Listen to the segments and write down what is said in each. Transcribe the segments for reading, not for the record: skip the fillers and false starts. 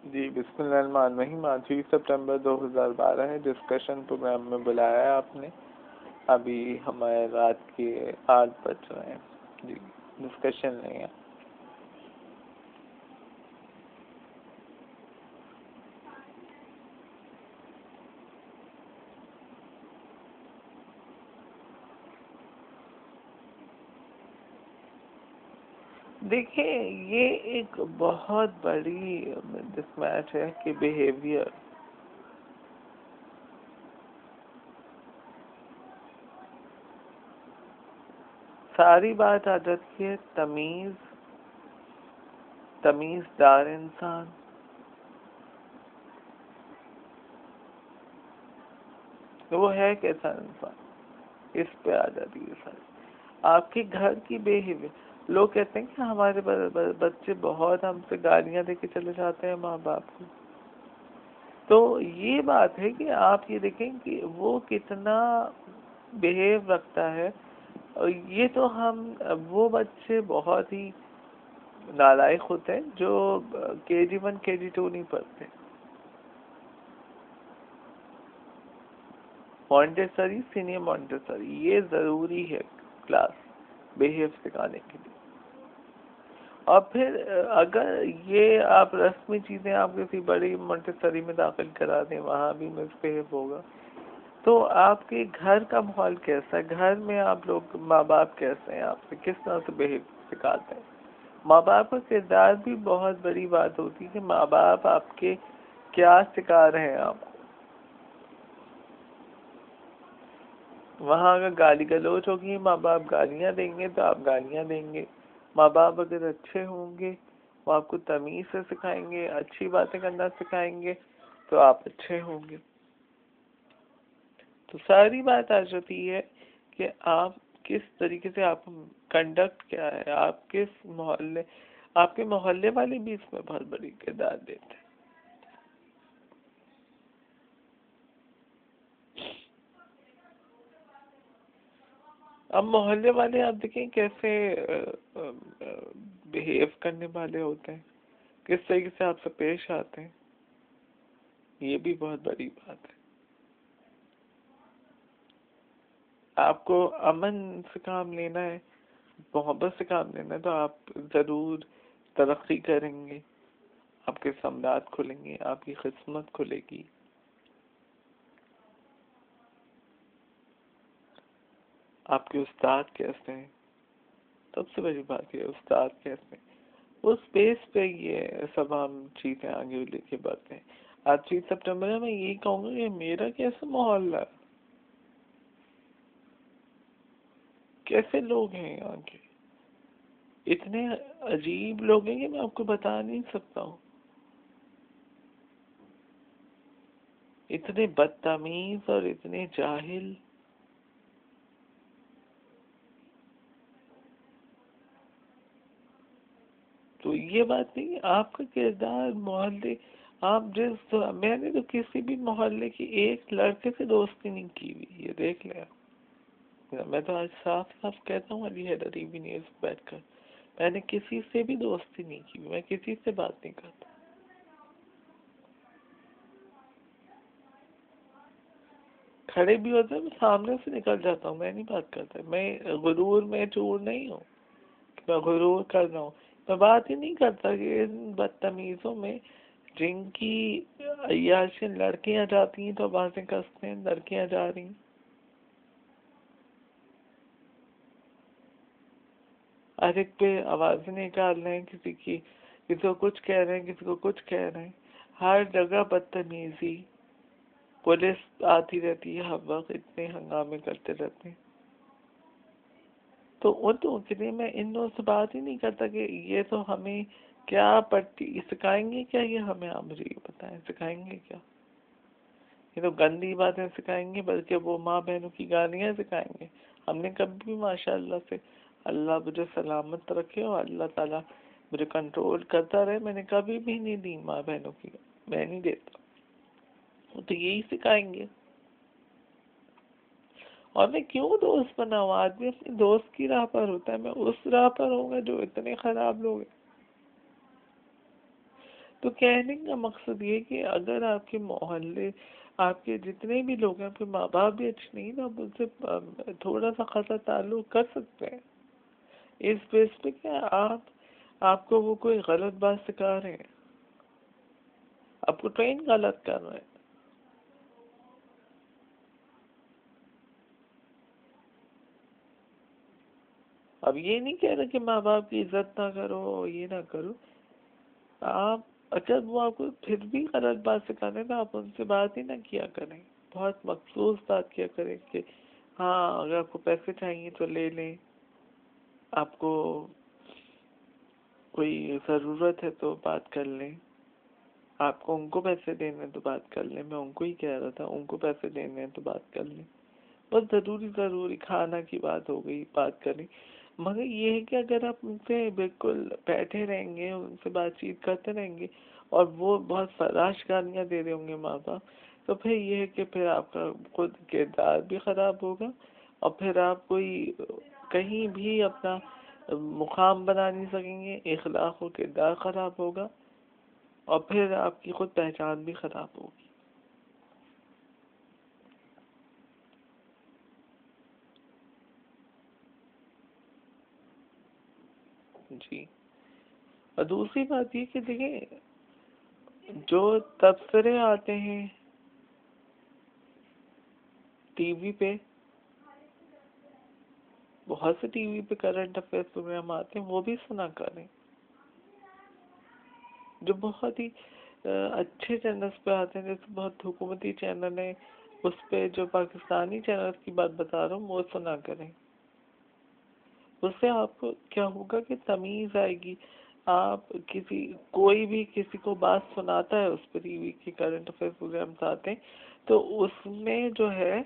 جی بسم اللہ الرحمن الرحیم. 8 سپٹمبر 2012 ہے. ڈسکشن پروگرام میں بلایا ہے آپ نے. ابھی ہمارے رات کے 8 بج رہے ہیں. جی ڈسکشن نہیں ہے. دیکھیں یہ ایک بہت بڑی مس میچ ہے کہ بیہیویئر ساری بات آ جاتی ہے تمیز دار انسان وہ ہے کیسا انسان، اس پہ آ جاتی ہے ساری. آپ کے گھر کی بیہیویئر. لوگ کہتے ہیں کہ ہمارے بچے بہت ہم سے گالیاں دے کے چلے جاتے ہیں ماں باپ کو. تو یہ بات ہے کہ آپ یہ دیکھیں کہ وہ کتنا بیہیو رکھتا ہے. اور یہ تو وہ بچے بہت ہی نالائق ہوتے ہیں جو KG1 KG2 نہیں پڑھتے. مونٹیسری سینئر مونٹیسری یہ ضروری ہے کلاس بیہیو سکھانے کے لیے. اور پھر اگر یہ آپ رسمی چیزیں آپ کسی بڑی مونٹیسری میں داخل کرا دیں وہاں بھی مس بیہیو ہوگا. تو آپ کے گھر کا ماحول کیسا ہے؟ گھر میں آپ لوگ ماں باپ کیسے ہیں؟ آپ سے کس طرح سے بیہیو سکھاتے ہیں؟ ماں باپ کا کردار بھی بہت بڑی بات ہوتی ہے کہ ماں باپ آپ کے کیا سکھا رہے ہیں آپ کو. وہاں اگر گالی گلوچ ہوگی ماں باپ گالیاں دیں گے تو آپ گالیاں دیں گے. ماں باپ اگر اچھے ہوں گے وہ آپ کو تمیز سے سکھائیں گے، اچھی باتیں کرنا سکھائیں گے تو آپ اچھے ہوں گے. تو ساری بات آ جاتی ہے کہ آپ کس طریقے سے آپ کنڈکٹ کیا ہے. آپ کس محلے، آپ کے محلے والے بھی اس میں بہت بڑی کردار دیتے ہیں. اب محلے والے آپ دیکھیں کیسے بیہیو کرنے والے ہوتے ہیں، کس طریقے سے آپ سے پیش آتے ہیں. یہ بھی بہت بڑی بات ہے. آپ کو امن سے کام لینا ہے، محبت سے کام لینا ہے تو آپ ضرور ترقی کریں گے. آپ کے سمراٹ کھلیں گے، آپ کی قسمت کھلے گی. آپ کے استاد کیسے ہیں؟ سب سے بڑی بات یہ استاد کیسے ہیں. اس بیس پہ یہ سب ہم چیزیں آگے لے کے بڑھتے ہیں. 8 سپٹمبر میں یہی کہوں گا کہ میرا کیسا ماحول ہے، کیسے لوگ ہیں یہاں کے. اتنے عجیب لوگ ہیں کہ میں آپ کو بتا نہیں سکتا ہوں. اتنے بدتمیز اور اتنے جاہل. تو یہ بات نہیں، آپ کا کردار محلے، آپ میں نے تو کسی بھی محلے کی ایک لڑکے سے دوستی نہیں کی ہوئی. یہ دیکھ لیں. میں تو آج صاف صاف کہتا ہوں علی حیدر ٹی وی نیوز بیٹھ کر، میں نے کسی سے بھی دوستی نہیں کی. میں کسی سے بات نہیں کرتا. کھڑے بھی ہوتے ہیں میں سامنے سے نکل جاتا ہوں. میں نہیں بات کرتا. میں غرور میں چور نہیں ہوں کہ میں غرور کر رہا ہوں. میں بات ہی نہیں کرتا کہ ان بدتمیزوں میں جن کی عیاشی لڑکیاں جاتی ہیں تو باتیں کستے ہیں. لڑکیاں جا رہی ہیں، ہر ایک پہ آوازیں نکال رہے ہیں، کسی کو کچھ کہہ رہے ہیں، کسی کو کچھ کہہ رہے ہیں. ہر جگہ بدتمیزی. پولیس آتی رہتی ہے ہر وقت، اتنے ہنگامے کرتے رہتے ہیں. تو ان کے لیے میں ان لوگوں سے بات ہی نہیں کرتا کہ یہ تو ہمیں کیا پڑتی سکھائیں گے. کیا یہ ہمیں آپ مجھے یہ بتائیں سکھائیں گے کیا؟ یہ تو گندی باتیں سکھائیں گے، بلکہ وہ ماں بہنوں کی گالیاں سکھائیں گے. ہم نے کبھی بھی ماشاء اللہ سے، اللہ مجھے سلامت رکھے اور اللہ تعالیٰ مجھے کنٹرول کرتا رہے، میں نے کبھی بھی نہیں دی ماں بہنوں کی. میں نہیں دیتا. وہ تو یہی سکھائیں گے. اور میں کیوں دوست بناؤں؟ آدمی اپنی دوست کی راہ پر ہوتا ہے. میں اس راہ پر ہوں گا جو اتنے خراب لوگ ہیں. تو کہنے کا مقصد یہ کہ اگر آپ کے محلے آپ کے جتنے بھی لوگ ہیں آپ کے ماں باپ بھی اچھے نہیں تو آپ ان سے تھوڑا سا خاصا تعلق کر سکتے ہیں اس بیس پہ کہ آپ کو وہ کوئی غلط بات سکھا رہے ہیں، آپ کو ٹرین غلط کر رہے ہیں. اب یہ نہیں کہہ رہے کہ ماں باپ کی عزت نہ کرو یہ نہ کرو، آپ اچھا وہ آپ کو پھر بھی غلط بات سکھانے تو آپ ان سے بات ہی نہ کیا کریں، بہت مخصوص بات کیا کریں کہ ہاں اگر آپ کو پیسے چاہیے تو لے لیں، آپ کو کوئی ضرورت ہے تو بات کر لیں، آپ کو ان کو پیسے دینے تو بات کر لیں، میں ان کو ہی کہہ رہا تھا ان کو پیسے دینے تو بات کر لیں، بس ضروری کھانا کی بات ہو گئی بات کریں. مگر یہ ہے کہ اگر آپ ان سے بالکل بیٹھے رہیں گے ان سے بات چیت کرتے رہیں گے اور وہ بہت فراش گالیاں دے رہے ہوں گے ماں باپ تو پھر یہ ہے کہ پھر آپ کا خود کردار بھی خراب ہوگا اور پھر آپ کوئی کہیں بھی اپنا مقام بنا نہیں سکیں گے، اخلاق و کردار خراب ہوگا اور پھر آپ کی خود پہچان بھی خراب ہوگی. جی اور دوسری بات یہ کہ دیکھیں جو تبصرے آتے ہیں ٹی وی پہ، بہت سے ٹی وی پہ کرنٹ افیئر پروگرام آتے ہیں وہ بھی سنا کریں جو بہت ہی اچھے چینلز پہ آتے ہیں، جیسے بہت حکومتی چینل ہیں اس پہ جو پاکستانی چینل کی بات بتا رہا ہوں وہ سنا کریں. اس سے آپ کو کیا ہوگا کہ تمیز آئے گی. آپ کوئی بھی کسی کو بات سناتا ہے اس پہ ٹی وی کے کرنٹ افیئر پروگرامز آتے ہیں تو اس میں جو ہے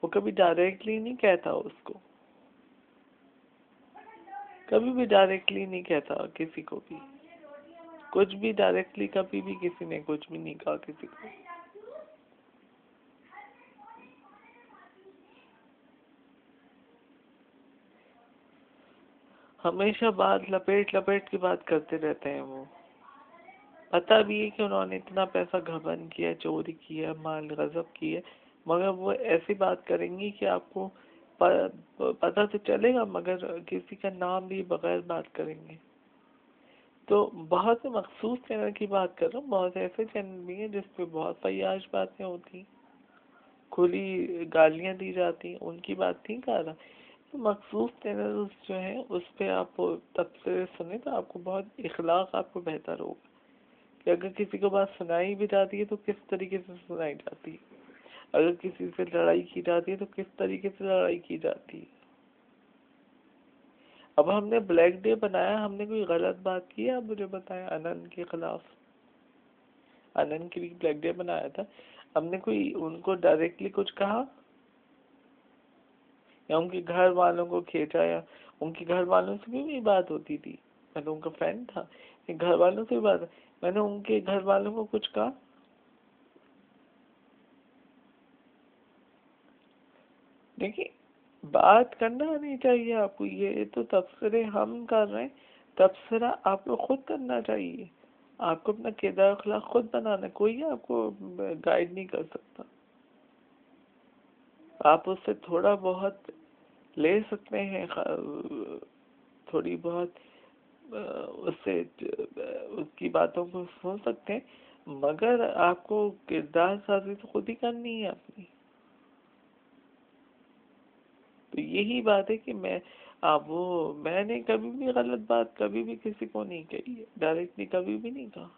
وہ کبھی ڈائریکٹلی نہیں کہتا اس کو، کبھی بھی ڈائریکٹلی نہیں کہتا کسی کو بھی کچھ بھی ڈائریکٹلی، کبھی بھی کسی نے کچھ بھی نہیں کہا کسی کو. ہمیشہ بات لپیٹ کے بات کرتے رہتے ہیں وہ، پتہ بھی ہے کہ انہوں نے اتنا پیسہ گھبن کیا، چوری کیا، مال غصب کیا، مگر وہ ایسی بات کریں گی کہ آپ کو پتہ تو چلے گا مگر کسی کا نام بھی بغیر بات کریں گے. تو بہت سے مخصوص چینل کی بات کر رہا ہوں، بہت ایسے چینل بھی ہیں جس پہ بہت فیاش باتیں ہوتی، کھلی گالیاں دی جاتی، ان کی بات نہیں کر رہا. مخصوص چینل جو ہیں اس پہ آپ تبصرے سنیں تو آپ کو بہت اخلاق آپ کو بہتر ہوگا کہ اگر کسی کو بات سنائی بھی جاتی ہے تو کس طریقے سے سنائی جاتی ہے، اگر کسی سے لڑائی کی جاتی ہے تو کس طریقے سے لڑائی کی جاتی ہے. اب ہم نے بلیک ڈے بنایا، ہم نے کوئی غلط بات کی ہے؟ آپ مجھے بتائیں. انن کے خلاف انن کے لیے بلیک ڈے بنایا تھا، ہم نے کوئی ان کو ڈائریکٹلی کچھ کہا یا ان کے گھر والوں کو کھینچا، یا ان کے گھر والوں سے بھی بات ہوتی تھی؟ میں تو ان کا فرینڈ تھا، گھر والوں سے بھی بات، میں نے ان کے گھر والوں کو کچھ کہا؟ دیکھیے بات کرنا نہیں چاہیے آپ کو، یہ تو تبصرے ہم کر رہے ہیں، تبصرہ آپ کو خود کرنا چاہیے، آپ کو اپنا کردار اخلاق خود بنانا، کوئی آپ کو گائیڈ نہیں کر سکتا. آپ اس سے تھوڑا بہت لے سکتے ہیں، تھوڑی بہت اس سے اس کی باتوں کو سن سکتے ہیں، مگر آپ کو کردار سازی تو خود ہی کرنی ہے اپنی. تو یہی بات ہے کہ میں نے کبھی بھی غلط بات کبھی بھی کسی کو نہیں کہی ہے، ڈائریکٹلی کبھی بھی نہیں کہا.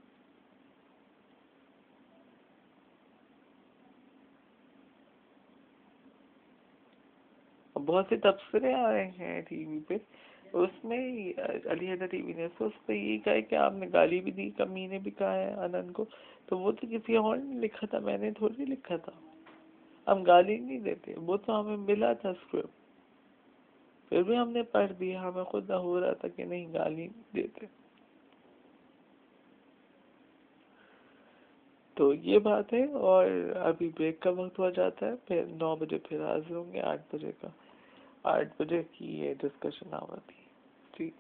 بہت سے تبصرے آ رہے ہیں ٹی وی پہ، اس میں علی حیدر ٹی وی نے اس پہ یہ کہا کہ آپ نے گالی بھی دی، کمینے بھی کہا ہے انن کو، تو وہ تو کسی اور نے لکھا تھا، میں نے تھوڑی لکھا تھا. ہم گالی نہیں دیتے، وہ تو ہمیں ملا تھا اسکرپٹ، پھر بھی ہم نے پڑھ دیا، ہمیں خود ہو رہا تھا کہ نہیں گالی نہیں دیتے. تو یہ بات ہے. اور ابھی بریک کا وقت ہو جاتا ہے، پھر 9 بجے پھر حاضر ہوں گے، 8 بجے کی یہ ڈسکشن آور تھی. ٹھیک.